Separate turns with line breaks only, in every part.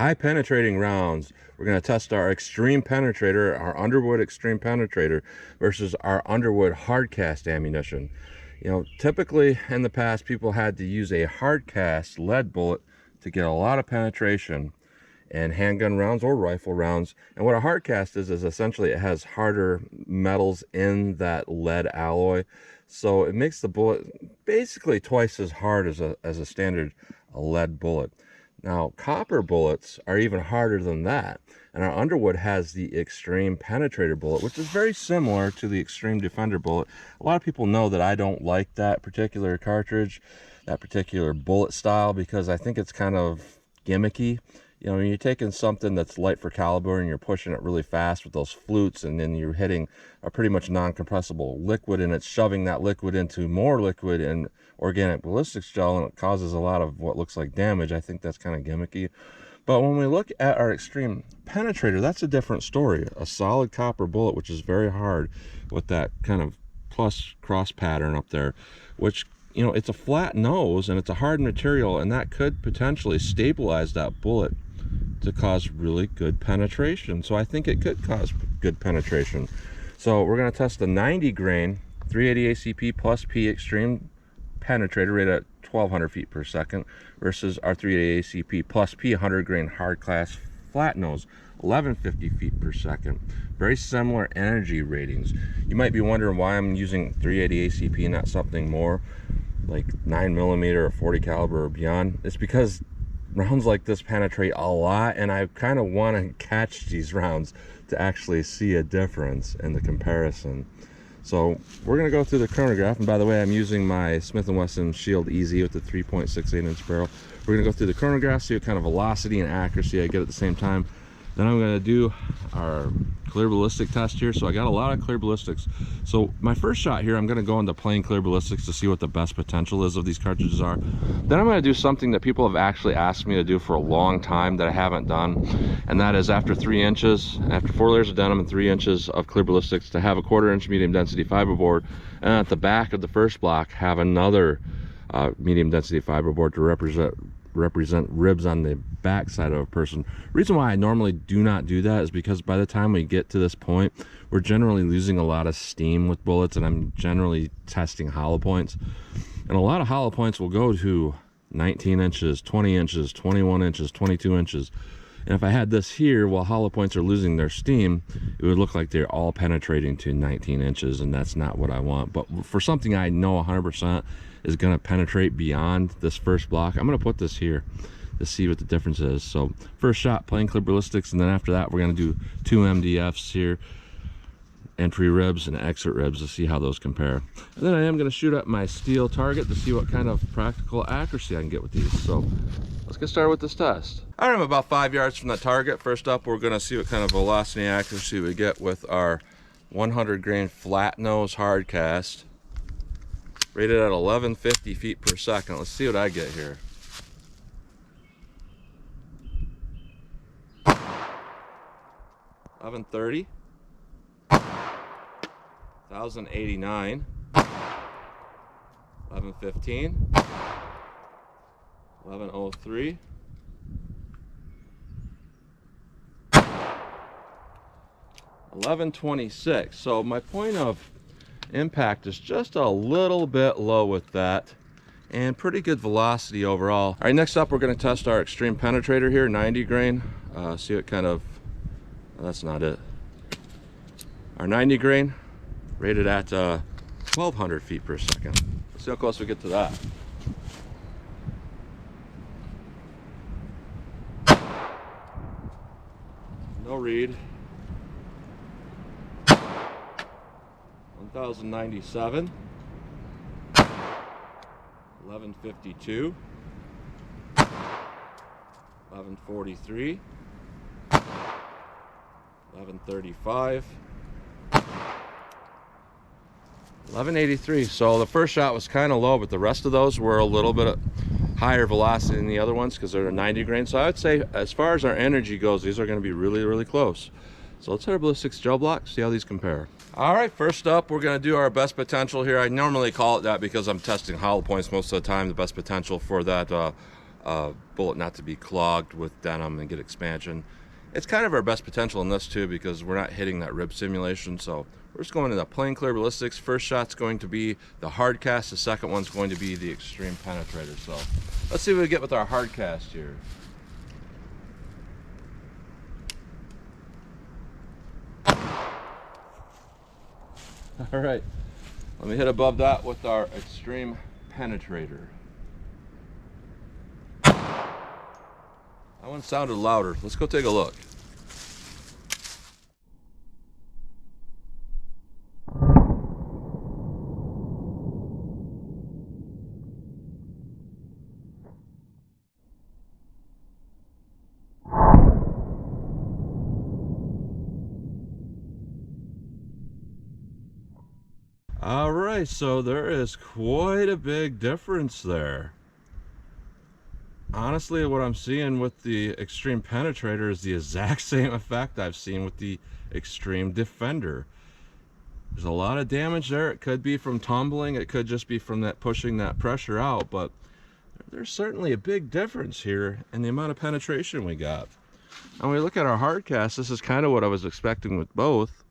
high penetrating rounds, we're going to test our Xtreme Penetrator, our Underwood Xtreme Penetrator versus our Underwood hardcast ammunition. You know, typically in the past, people had to use a hardcast lead bullet to get a lot of penetration in handgun rounds or rifle rounds. And what a hardcast is essentially it has harder metals in that lead alloy, so it makes the bullet basically twice as hard as a standard lead bullet. Now, copper bullets are even harder than that, and our Underwood has the Xtreme Penetrator bullet, which is very similar to the Xtreme Defender bullet. A lot of people know that I don't like that particular cartridge, that particular bullet style, because I think it's kind of gimmicky. You know, when you're taking something that's light for caliber and you're pushing it really fast with those flutes, and then you're hitting a pretty much non-compressible liquid, and it's shoving that liquid into more liquid and organic ballistics gel, and it causes a lot of what looks like damage. I think that's kind of gimmicky. But when we look at our Xtreme Penetrator, that's a different story. A solid copper bullet, which is very hard, with that kind of plus cross pattern up there, which, you know, it's a flat nose and it's a hard material, and that could potentially stabilize that bullet to cause really good penetration. So I think it could cause good penetration. So we're going to test the 90 grain 380 ACP+P Xtreme Penetrator rated at 1200 feet per second versus our 380 ACP+P 100 grain hard class flat nose 1150 feet per second. Very similar energy ratings. You might be wondering why I'm using 380 ACP, not something more like 9mm or 40 caliber or beyond. It's because rounds like this penetrate a lot, and I kind of want to catch these rounds to actually see a difference in the comparison. So we're going to go through the chronograph, and by the way, I'm using my Smith & Wesson Shield EZ with the 3.68 inch barrel. We're going to go through the chronograph, see what kind of velocity and accuracy I get at the same time. Then I'm going to do our clear ballistic test here. So I got a lot of clear ballistics. So my first shot here, I'm going to go into plain clear ballistics to see what the best potential is of these cartridges are. Then I'm going to do something that people have actually asked me to do for a long time that I haven't done, and that is after 3 inches, after 4 layers of denim and 3 inches of clear ballistics, to have a 1/4 inch medium density fiberboard, and at the back of the first block have another medium density fiberboard to represent ribs on the back side of a person. Reason why I normally do not do that is because by the time we get to this point, we're generally losing a lot of steam with bullets, and I'm generally testing hollow points, and a lot of hollow points will go to 19 inches, 20 inches, 21 inches, 22 inches. And if I had this here while hollow points are losing their steam, it would look like they're all penetrating to 19 inches, and that's not what I want. But for something I know 100% is going to penetrate beyond this first block, I'm going to put this here to see what the difference is. So first shot, plain clear ballistics, and then after that we're going to do 2 MDFs here, entry ribs and exit ribs, to see how those compare. And then I am going to shoot at my steel target to see what kind of practical accuracy I can get with these. So let's get started with this test. All right, I'm about 5 yards from the target. First up, we're going to see what kind of velocity and accuracy we get with our 100 grain flat nose hard cast, rated at 1150 feet per second. Let's see what I get here. $11.30, 1089, 11.15, 11.03, 11.26. So my point of impact is just a little bit low with that, and pretty good velocity overall. All right, next up we're going to test our Xtreme Penetrator here, 90 grain. See what kind of, that's not it. Our 90 grain rated at 1200 feet per second. Let's see how close we get to that. No read. 1097, 1152, 1143, 1135, 1183. So the first shot was kind of low, but the rest of those were a little bit higher velocity than the other ones because they're 90 grain. So I would say as far as our energy goes, these are going to be really, really close. So let's hit our ballistics gel block, see how these compare. All right, first up, we're going to do our best potential here. I normally call it that because I'm testing hollow points most of the time. The best potential for that bullet not to be clogged with denim and get expansion. It's kind of our best potential in this too, because we're not hitting that rib simulation. So we're just going to the plain clear ballistics. First shot's going to be the hard cast. The second one's going to be the Xtreme Penetrator. So let's see what we get with our hard cast here. All right, let me hit above that with our Xtreme Penetrator. That one sounded louder. Let's go take a look. All right, so there is quite a big difference there. Honestly, what I'm seeing with the Xtreme Penetrator is the exact same effect I've seen with the Xtreme Defender. There's a lot of damage there. It could be from tumbling, it could just be from that pushing that pressure out, but there's certainly a big difference here in the amount of penetration we got. And when we look at our hard cast, this is kind of what I was expecting with both.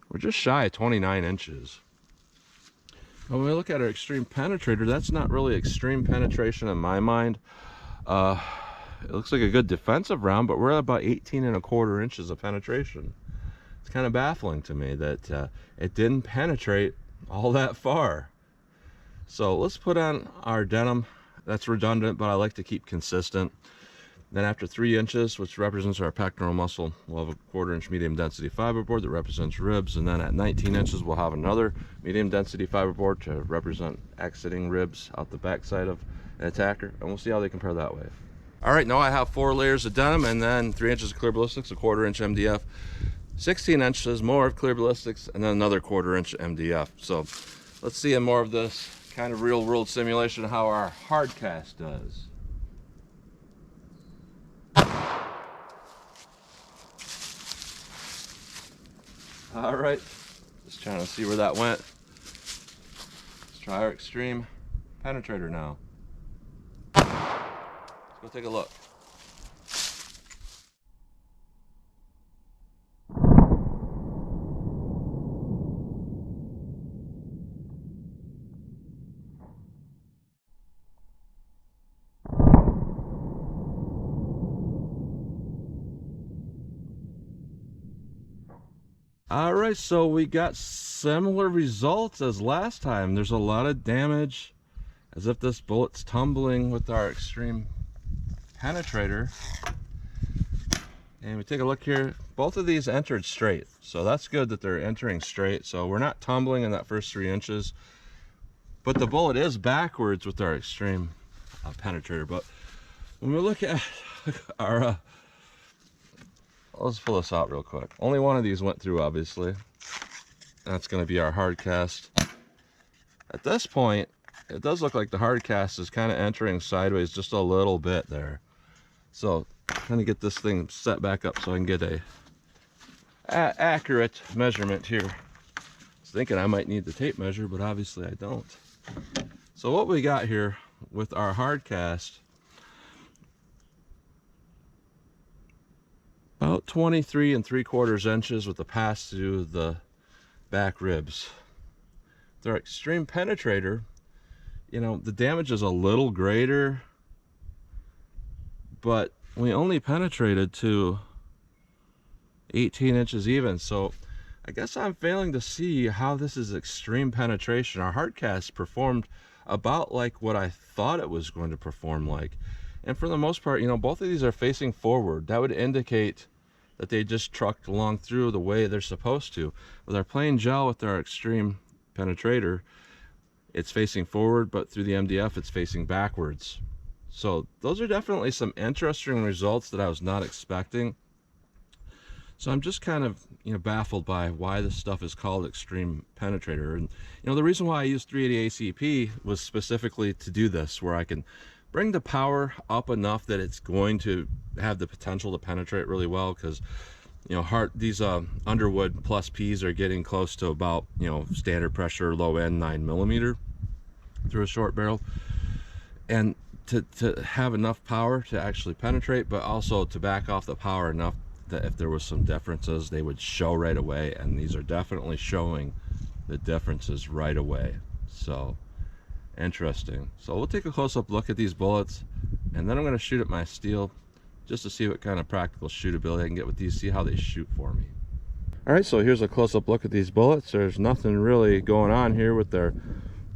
We're just shy of 29 inches. When we look at our Xtreme Penetrator, that's not really extreme penetration in my mind. It looks like a good defensive round, but we're at about 18¼ inches of penetration. It's kind of baffling to me that it didn't penetrate all that far. So let's put on our denim. That's redundant, but I like to keep consistent. Then after 3 inches, which represents our pectoral muscle, we'll have a 1/4 inch medium density fiberboard that represents ribs. And then at 19 inches, we'll have another medium density fiberboard to represent exiting ribs out the backside of an attacker. And we'll see how they compare that way. All right, now I have 4 layers of denim and then 3 inches of clear ballistics, a 1/4 inch MDF, 16 inches more of clear ballistics, and then another 1/4 inch MDF. So let's see in more of this kind of real world simulation how our hard cast does. All right, just trying to see where that went. Let's try our Xtreme Penetrator now. Let's go take a look. All right, so we got similar results as last time. There's a lot of damage, as if this bullet's tumbling with our Xtreme Penetrator. And we take a look here, both of these entered straight. So that's good that they're entering straight. So we're not tumbling in that first 3 inches, but the bullet is backwards with our Xtreme Penetrator. But when we look at our let's pull this out real quick. Only one of these went through, obviously. That's going to be our hard cast. At this point, it does look like the hard cast is kind of entering sideways just a little bit there. So I'm going to get this thing set back up so I can get a accurate measurement here. I was thinking I might need the tape measure, but obviously I don't. So what we got here with our hard cast, about 23¾ inches with the pass through the back ribs. With our Xtreme Penetrator, you know, the damage is a little greater, but we only penetrated to 18 inches even. So I guess I'm failing to see how this is extreme penetration. Our hard cast performed about like what I thought it was going to perform like. And for the most part, you know, both of these are facing forward. That would indicate that they just trucked along through the way they're supposed to. With our plain gel, with our Xtreme Penetrator, it's facing forward, but through the MDF, it's facing backwards. So those are definitely some interesting results that I was not expecting. So I'm just kind of, you know, baffled by why this stuff is called Xtreme Penetrator. And, you know, the reason why I used 380 ACP was specifically to do this, where I can bring the power up enough that it's going to have the potential to penetrate really well, because, you know, these Underwood +Ps are getting close to about, you know, standard pressure, low end 9mm through a short barrel. and to have enough power to actually penetrate, but also to back off the power enough that if there was some differences, they would show right away. And these are definitely showing the differences right away. So interesting. So we'll take a close-up look at these bullets, and then I'm going to shoot at my steel just to see what kind of practical shootability I can get with these, see how they shoot for me. Alright, so here's a close-up look at these bullets. There's nothing really going on here with their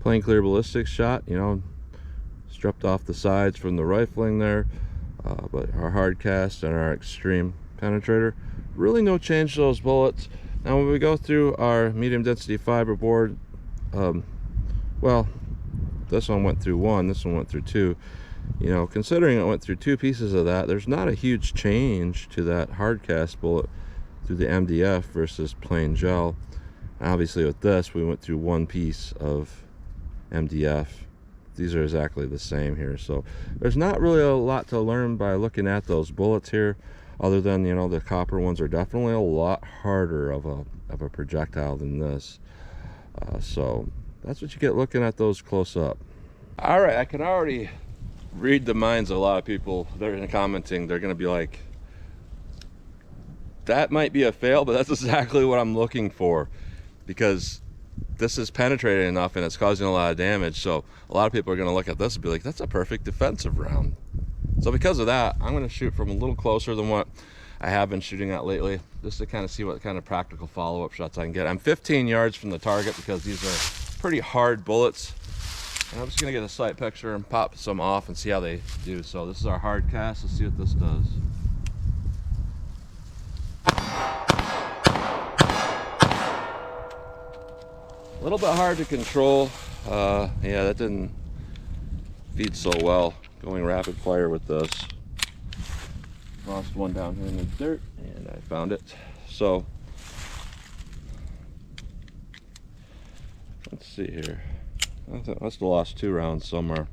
plain clear ballistics shot, you know, stripped off the sides from the rifling there, but our hard cast and our Xtreme Penetrator, really no change to those bullets. Now when we go through our medium density fiber board, well, this one went through one, this one went through two. You know, considering it went through two pieces of that, there's not a huge change to that hard cast bullet through the MDF versus plain gel. Obviously with this, we went through one piece of MDF. These are exactly the same here, so there's not really a lot to learn by looking at those bullets here, other than, you know, the copper ones are definitely a lot harder of a projectile than this. So that's what you get looking at those close up. All right, I can already read the minds of a lot of people. They're commenting, they're going to be like, that might be a fail, but that's exactly what I'm looking for, because this is penetrating enough and it's causing a lot of damage. So a lot of people are going to look at this and be like, that's a perfect defensive round. So because of that, I'm going to shoot from a little closer than what I have been shooting at lately, just to kind of see what kind of practical follow-up shots I can get. I'm 15 yards from the target because these are pretty hard bullets, and I'm just going to get a sight picture and pop some off and see how they do. So this is our hard cast. Let's see what this does. A little bit hard to control. Yeah, that didn't feed so well going rapid fire with this. Lost one down here in the dirt and I found it. So let's see here. I must have lost 2 rounds somewhere.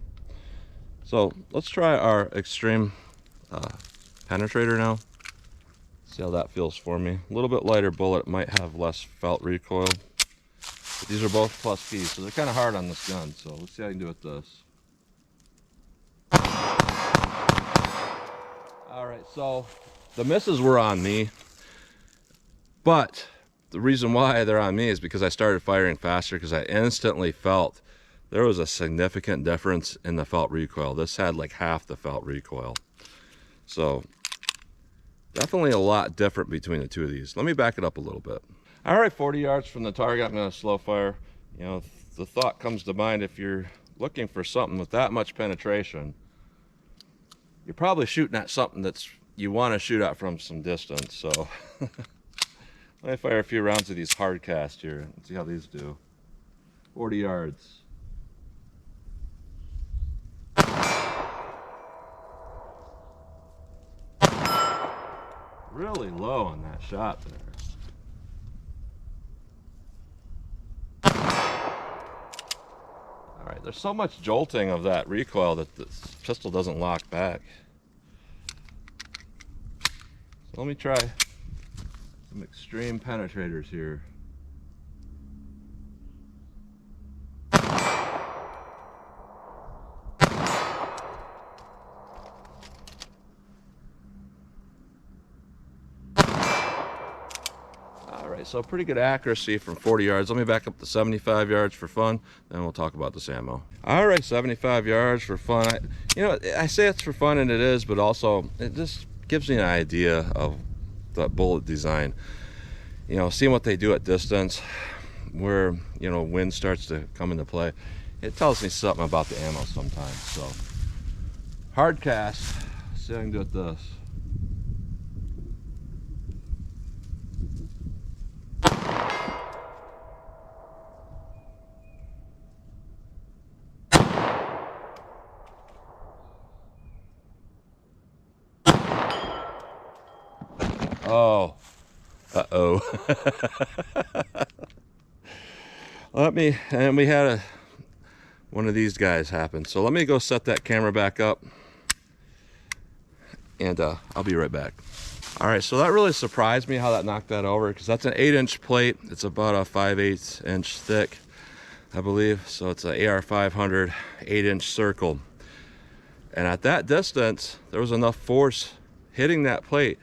So let's try our Xtreme Penetrator now. See how that feels for me. A little bit lighter bullet, might have less felt recoil. But these are both +P, so they're kind of hard on this gun. So let's see how I can do with this. All right, so the misses were on me, but the reason why they're on me is because I started firing faster, because I instantly felt there was a significant difference in the felt recoil. This had like half the felt recoil. So definitely a lot different between the two of these. Let me back it up a little bit. All right, 40 yards from the target, I'm going to slow fire. You know, the thought comes to mind, if you're looking for something with that much penetration, you're probably shooting at something that's you want to shoot at from some distance. So let me fire a few rounds of these hard cast here and see how these do. 40 yards. Really low on that shot there. All right, there's so much jolting of that recoil that this pistol doesn't lock back. So let me try some Xtreme Penetrators here. So pretty good accuracy from 40 yards. Let me back up to 75 yards for fun, then we'll talk about this ammo. All right, 75 yards for fun. You know, I say it's for fun, and it is, but also it just gives me an idea of the bullet design. You know, seeing what they do at distance, where, you know, wind starts to come into play, it tells me something about the ammo sometimes. So hard cast, see how I can do with this. Oh, uh-oh. And we had one of these guys happen. So let me go set that camera back up, and I'll be right back. All right, so that really surprised me how that knocked that over, because that's an 8-inch plate. It's about a 5/8 inch thick, I believe. So it's an AR 500 8-inch circle. And at that distance, there was enough force hitting that plate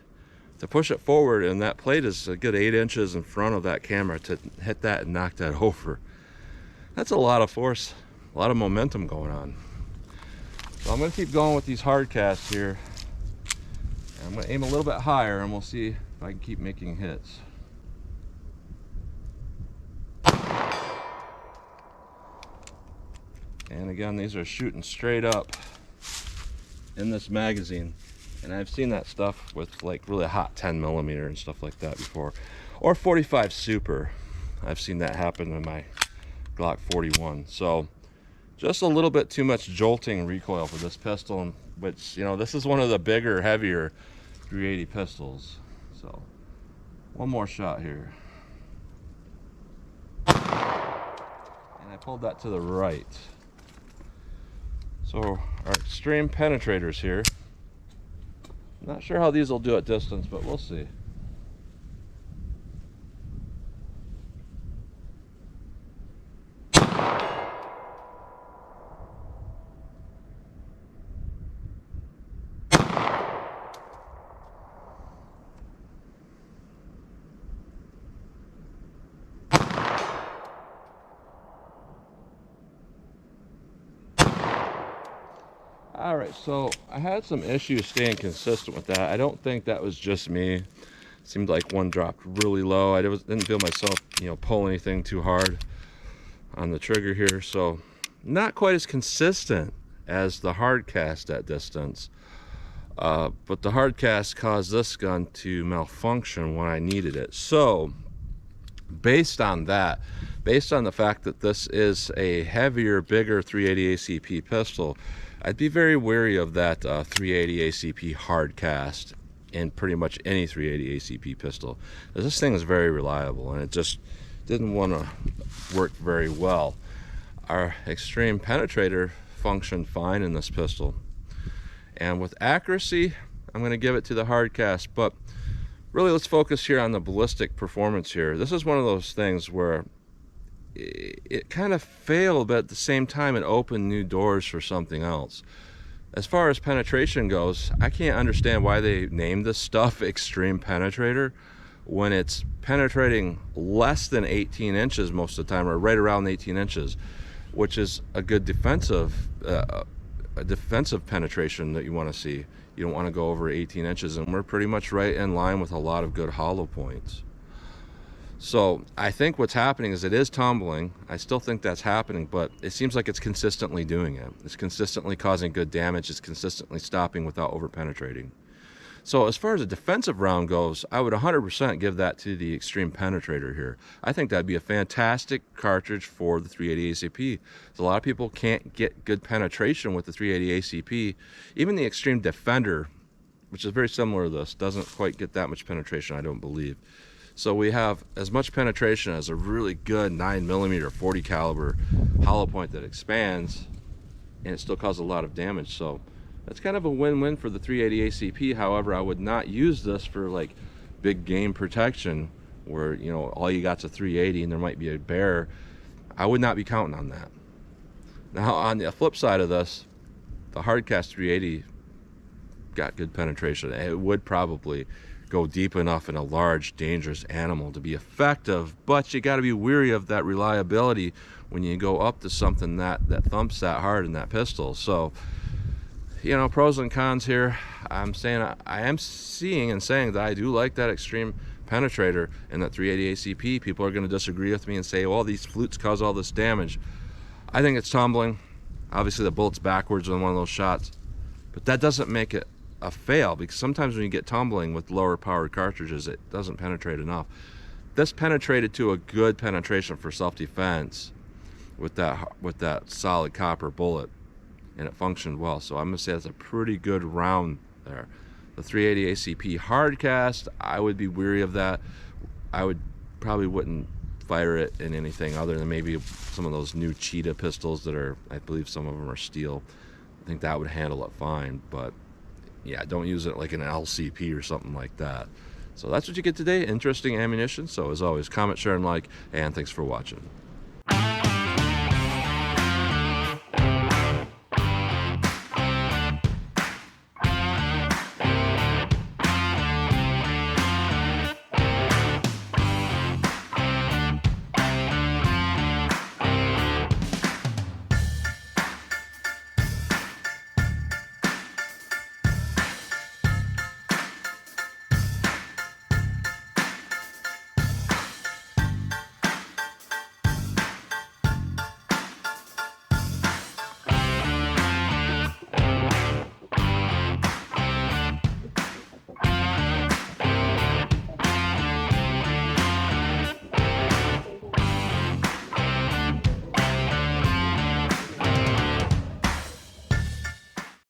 to push it forward, and that plate is a good 8 inches in front of that camera to hit that and knock that over. That's a lot of force, a lot of momentum going on. So I'm going to keep going with these hard casts here. And I'm going to aim a little bit higher, and we'll see if I can keep making hits. And again, these are shooting straight up in this magazine. And I've seen that stuff with like really hot 10mm and stuff like that before. Or 45 Super. I've seen that happen in my Glock 41. So just a little bit too much jolting recoil for this pistol, which, you know, this is one of the bigger, heavier 380 pistols. So one more shot here. And I pulled that to the right. So our Xtreme Penetrators here. Not sure how these will do at distance, but we'll see. All right, so I had some issues staying consistent with that. I don't think that was just me. It seemed like one dropped really low. I didn't feel myself, you know, pull anything too hard on the trigger here. So not quite as consistent as the hard cast at distance. But the hard cast caused this gun to malfunction when I needed it. So based on that, based on the fact that this is a heavier, bigger 380 ACP pistol, I'd be very wary of that 380 ACP hard cast in pretty much any 380 ACP pistol. This thing is very reliable, and it just didn't want to work very well. Our Xtreme Penetrator functioned fine in this pistol, and with accuracy, I'm going to give it to the hard cast. But really, let's focus here on the ballistic performance here. This is one of those things where it kind of failed, but at the same time it opened new doors for something else. As far as penetration goes, I can't understand why they named this stuff Xtreme Penetrator when it's penetrating less than 18 inches most of the time, or right around 18 inches, which is a good defensive penetration that you want to see. You don't want to go over 18 inches, and we're pretty much right in line with a lot of good hollow points. So I think what's happening is it is tumbling. I still think that's happening, but it seems like it's consistently doing it. It's consistently causing good damage. It's consistently stopping without over penetrating. So as far as a defensive round goes, I would 100% give that to the Xtreme Penetrator here. I think that'd be a fantastic cartridge for the 380 ACP. So a lot of people can't get good penetration with the 380 ACP. Even the Xtreme Defender, which is very similar to this, doesn't quite get that much penetration, I don't believe. So we have as much penetration as a really good 9mm 40 caliber hollow point that expands, and it still causes a lot of damage. So that's kind of a win-win for the 380 ACP. However, I would not use this for like big game protection where, you know, all you got's a 380 and there might be a bear. I would not be counting on that. Now on the flip side of this, the hardcast 380 got good penetration. It would probably go deep enough in a large, dangerous animal to be effective, but you got to be weary of that reliability when you go up to something that thumps that hard in that pistol. So, you know, pros and cons here. I'm saying I am seeing and saying that I do like that Xtreme Penetrator and that 380 ACP. People are going to disagree with me and say, well, these flutes cause all this damage. I think it's tumbling. Obviously, the bullet's backwards on one of those shots, but that doesn't make it a fail, because sometimes when you get tumbling with lower powered cartridges, it doesn't penetrate enough. This penetrated to a good penetration for self-defense with that solid copper bullet, and it functioned well. So I'm gonna say that's a pretty good round there. The 380 ACP hardcast, I would be weary of that. I probably wouldn't fire it in anything other than maybe some of those new Cheetah pistols that are, I believe some of them are steel. I think that would handle it fine, but yeah, don't use it like an LCP or something like that. So that's what you get today. Interesting ammunition. So as always, comment, share, and like, and thanks for watching.